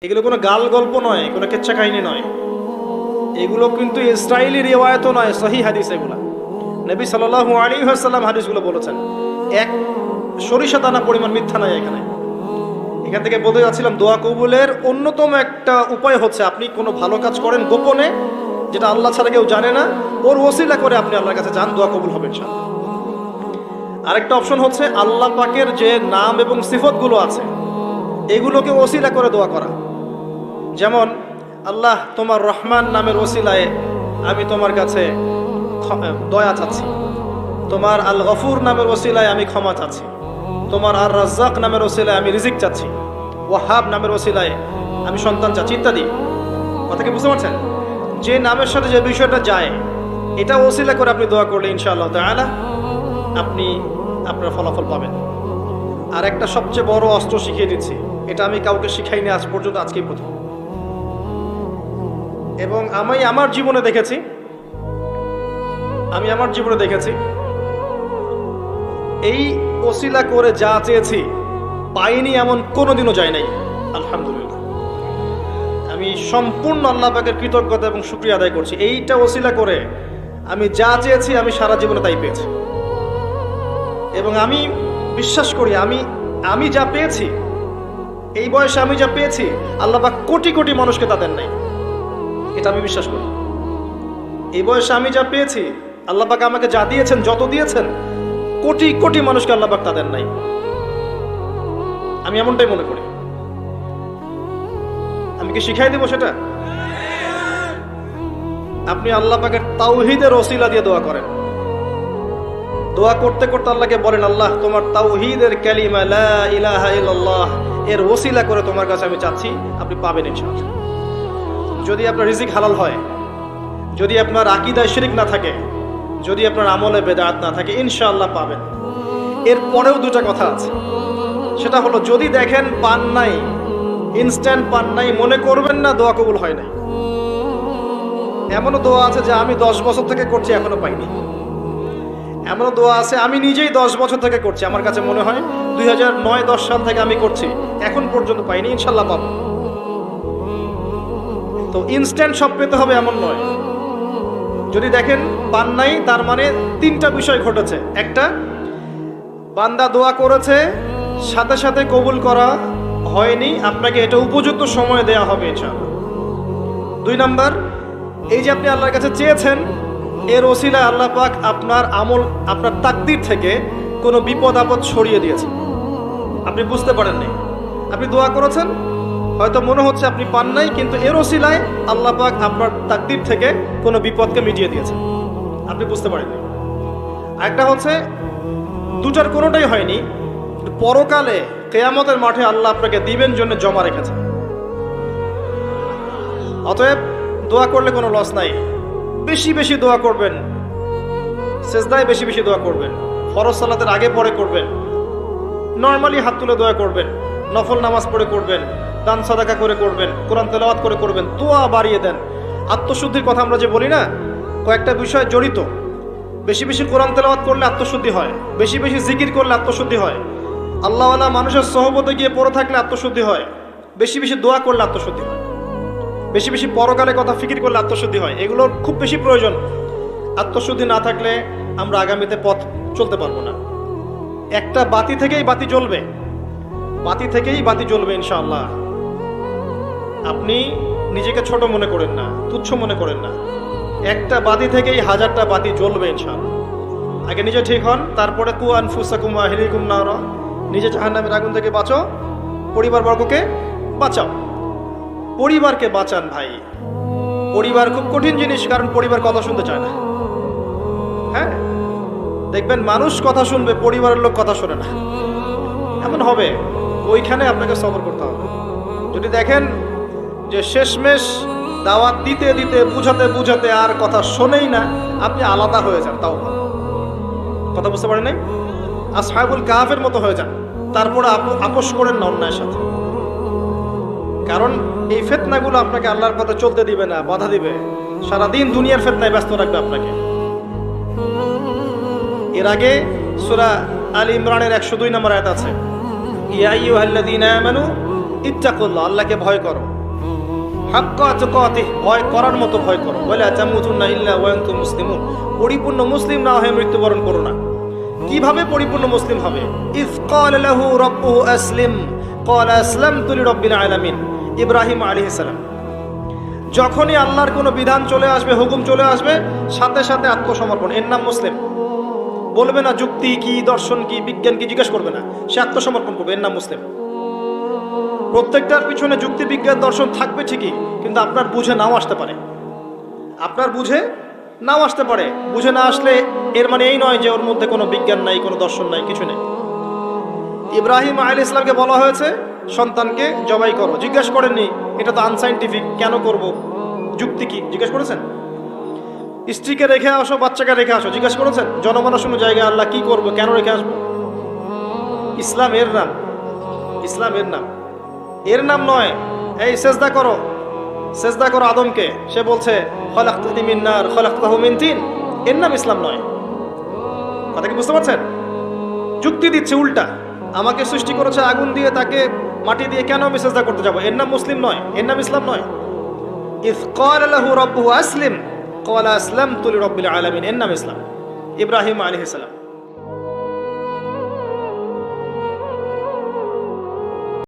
এগুলো কোনো গাল গল্প নয়, কোনো কেচ্ছা কাহিনী নয়, এগুলো কিন্তু ইসরায়েলি রিওয়ায়াতও নয়, সহিহ হাদিস। এগুলা নবী সাল্লাল্লাহু আলাইহি ওয়াসাল্লাম হাদিসগুলো বলেছেন। এক সরিষা দানা পরিমাণ মিথ্যা নাই এখানে। এখান থেকে বলতে যাচ্ছিলাম, দোয়া কবুলের অন্যতম একটা উপায় হচ্ছে আপনি কোনো ভালো কাজ করেন গোপনে, যেটা আল্লাহ ছাড়া কেউ জানে না, ওর ওসিলা করে আপনি আল্লাহর কাছে যান, দোয়া কবুল হবে ইনশাআল্লাহ। আরেকটা অপশন হচ্ছে আল্লাহ পাকের যে নাম এবং সিফতগুলো আছে এগুলোকে ওসিলা করে দোয়া করা। যেমন, আল্লাহ তোমার রহমান নামের ওসিলায় আমি তোমার কাছে দয়া চাচ্ছি, তোমার আল গফুর নামের ওসিলায় আমি ক্ষমা চাচ্ছি, তোমার আর রাজ্জাক নামের ওসিলায় আমি রিজিক চাচ্ছি, ওয়াহাব নামের ওসিলায় আমি সন্তান চাচ্ছি, ইত্যাদি। কথা কি বুঝতে পারছেন? যে নামের সাথে যে বিষয়টা যায় এটা ওসিলা করে আপনি দোয়া করলে ইনশাআল্লাহ তাআলা আপনি আপনার ফলাফল পাবেন। আর একটা সবচেয়ে বড় অস্ত্র শিখিয়ে দিচ্ছি, এটা আমি কাউকে শিখাইনি আজ পর্যন্ত, আজকেই প্রথম। এবং আমি আমার জীবনে দেখেছি এই ওসিলা করে যা চেয়েছি পাইনি এমন কোনোদিনও যায় নাই, আলহামদুলিল্লাহ। আমি সম্পূর্ণ আল্লাহ পাকের কৃতজ্ঞতা এবং শুকরিয়া আদায় করছি। এইটা ওসিলা করে আমি যা চেয়েছি আমি সারা জীবনে তাই পেয়েছি। এবং আমি বিশ্বাস করি আমি যা পেয়েছি, এই বয়সে আমি যা পেয়েছি আল্লাহ পাক কোটি কোটি মানুষকে তা দেন নাই, এটা আমি বিশ্বাস করি। এই বয়সে আমি যা পেয়েছি আল্লাহ পাক আমাকে যা দিয়েছেন, যত দিয়েছেন, কোটি কোটি মানুষকে আল্লাহ পাক তা দেন নাই, আমি এমনটাই মনে করি। আমি কি শিখাই দেব সেটা? আপনি আল্লাহ পাকের তাওহীদের ওসিলা দিয়ে দোয়া করেন। দোয়া করতে করতে আল্লাহকে বলেন, আল্লাহ তোমার তাওহীদের কালিমা লা ইলাহা ইল্লাল্লাহ এর ওসিলা করে তোমার কাছে আমি চাচ্ছি, আপনি পাবেন ইনশাআল্লাহ। যদি আপনার রিজিক হালাল হয়, যদি আপনার আকীদায় শিরক না থাকে, যদি আপনার আমলে বেদাত না থাকে, ইনশাআল্লাহ পাবেন। এর পরেও দুটো কথা আছে, সেটা হলো যদি দেখেন পান নাই, ইনস্ট্যান্ট পান নাই, মনে করবেন না দোয়া কবুল হয় নাই। এমনও দোয়া আছে যে আমি 10 বছর থেকে করছি এখনো পাইনি। এমনও দোয়া আছে আমি নিজেই 10 বছর থেকে করছি, আমার কাছে মনে হয় 2009-10 সাল থেকে আমি করছি, এখন পর্যন্ত পাইনি, ইনশাআল্লাহ পাবো। তো ইনস্ট্যান্ট সব পেতে হবে এমন নয়। যদি দেখেন পান নাই, তার মানে 3টা বিষয় ঘটেছে। একটা, বান্দা দোয়া করেছে, সাথে সাথে কবুল করা হয়নি, আপনাকে এটা উপযুক্ত সময় দেয়া হবে ইনশাআল্লাহ। 2 নাম্বার, এই যে আপনি আল্লাহর কাছে চেয়েছেন, এর ওসিলা আল্লাহ পাক আপনার আমল, আপনার তাকদীর থেকে কোনো বিপদ আপদ সরিয়ে দিয়েছেন, আপনি বুঝতে পারেননি। আপনি দোয়া করেছেন, হয়তো মনে হচ্ছে আপনি পান নাই, কিন্তু এর ওসিলায় আল্লাহ পাক আপনার তাকদীর থেকে কোনো বিপদকে মিটিয়ে দিয়েছেন, আপনি বুঝতে পারেননি। আরেকটা হচ্ছে, দুটার কোনোটাই হয়নি, পরকালে কিয়ামতের মাঠে আল্লাহ আপনাকে দিবেন জন্য জমা রেখেছেন। অতএব দোয়া করলে কোনো লস নাই। বেশি বেশি দোয়া করবেন, সেজদায় বেশি বেশি দোয়া করবেন, ফরজ সালাতের আগে পরে করবেন, নরমালি হাত তুলে দোয়া করবেন, নফল নামাজ পড়ে করবেন, দান সাদাকা করে করবেন, কোরআন তেলাওয়াত করে করবেন, দোয়া বাড়িয়ে দেন। আত্মশুদ্ধির কথা আমরা যে বলি না, কয়েকটা বিষয় জড়িত। বেশি বেশি কোরআন তেলাওয়াত করলে আত্মশুদ্ধি হয়, বেশি বেশি জিকির করলে আত্মশুদ্ধি হয়, আল্লাহওয়ালা মানুষের সহবতে গিয়ে পড়ে থাকলে আত্মশুদ্ধি হয়, বেশি বেশি দোয়া করলে আত্মশুদ্ধি হয়, বেশি বেশি পরকালের কথা ফিকির করলে আত্মশুদ্ধি হয়। এগুলোর খুব বেশি প্রয়োজন। আত্মশুদ্ধি না থাকলে আমরা আগামীতে পথ চলতে পারবো না। একটা বাতি থেকেই বাতি জ্বলবে ইনশাআল্লাহ। আপনি নিজেকে ছোট মনে করেন না, তুচ্ছ মনে করেন না, একটা বাতি থেকেই 1000টা বাতি জ্বলবে ইনশাআল্লাহ। আগে নিজে ঠিক হন, তারপরে কু আনফুসাকুম ওয়া আহলিকুম নারা, নিজে জাহান্নামের আগুন থেকে বাঁচো, পরিবারবর্গকে বাঁচাও। পরিবারকে বাঁচান ভাই। পরিবার খুব কঠিন জিনিস, কারণ পরিবার কথা শুনতে চায় না। হ্যাঁ, দেখবেন মানুষ কথা শুনবে, পরিবারের লোক কথা শোনে না, এমন হবে। ওইখানে আপনাকে সবর করতে হবে। যদি দেখেন যে শেষমেশ দাওয়াত দিতে দিতে বুঝাতে বুঝাতে আর কথা শোনেই না, আপনি আলাদা হয়ে যান, তাও কথা বুঝতে পারেন নাই, আসহাবুল কাহাফের মতো হয়ে যান, তারপরে আপোষ করেন না অন্যায়ের সাথে। কারণ এই ফিতনাগুলো আপনাকে আল্লাহর পথে চলতে দিবে না, বাধা দিবে, সারাদিন দুনিয়ার ফিতনায় ব্যস্ত রাখবে আপনাকে। এর আগে সূরা আল ইমরানের 102 নম্বর আয়াত আছে, ইয়া আইয়ুহাল্লাযীনা আমানু ইত্তাকুল্লাহ, আল্লাহকে ভয় করো, হাক্কা তুকাতিহ, ভয় করার মতো ভয় করো, ওয়ালা তামুতুন্না ইল্লা ওয়া আনতুম মুসলিমুন, পরিপূর্ণ মুসলিম না হয়ে মৃত্যুবরণ করো না। কিভাবে পরিপূর্ণ মুসলিম হবে? ইয ক্বালা লাহু রাব্বুহু আসলিম ক্বালা আসলামতু লিরাব্বিল আলামিন, ইব্রাহিম আলাইহিস সালাম যখনই আল্লাহর কোনো বিধান চলে আসবে, হুকুম চলে আসবে, সাথে সাথে আত্মসমর্পণ, এর নাম মুসলিম। বলবে না যুক্তি কি, দর্শন কি, বিজ্ঞান কি, জিজ্ঞেস করবে না, সে আত্মসমর্পণ করবে, এর নাম মুসলিম। প্রত্যেকটার পিছনে যুক্তি, বিজ্ঞান, দর্শন থাকবে ঠিকই, কিন্তু আপনার বুঝে নাও আসতে পারে, আপনার বুঝে নাও আসতে পারে। বুঝে না আসলে এর মানে এই নয় যে ওর মধ্যে কোনো বিজ্ঞান নাই, কোনো দর্শন নাই, কিছু নেই। ইব্রাহিম আলাইহিস সালামকে বলা হয়েছে সন্তানকে জবাই করো, জিজ্ঞেস করেননি এটা তো আনসাইন্টিফিক, কেন করব, যুক্তি কি, জিজ্ঞেস করেছেন? স্ত্রীকে রেখে আসো, বাচ্চাকে রেখে আসো, জিজ্ঞেস করেছেন? জনমানসূন্য জায়গায় আল্লাহ কি করব, কেন রেখে আসবো? ইসলাম এর নাম, ইসলাম এর নাম, এর নাম নয় এই সেজদা করো, সেজদা করো আদমকে, সে বলছে খলাকতানি মিন নার খলাকতাহু মিন তিন, এর নাম ইসলাম নয়। কথা কি বুঝতে পারছেন? যুক্তি দিচ্ছে উল্টা, আমাকে সৃষ্টি করেছে আগুন দিয়ে, তাকে মাটি দিয়ে, কেন আমি সেজদা করতে যাবো? এর নাম মুসলিম নয়, এর নাম ইসলাম নয়। ইয ক্বালা লাহু রাব্বুহু আসলিম ক্বালা আসলামতু লিরাব্বিল আলামিন, এর নাম ইসলাম। ইব্রাহিম আলাইহিস সালাম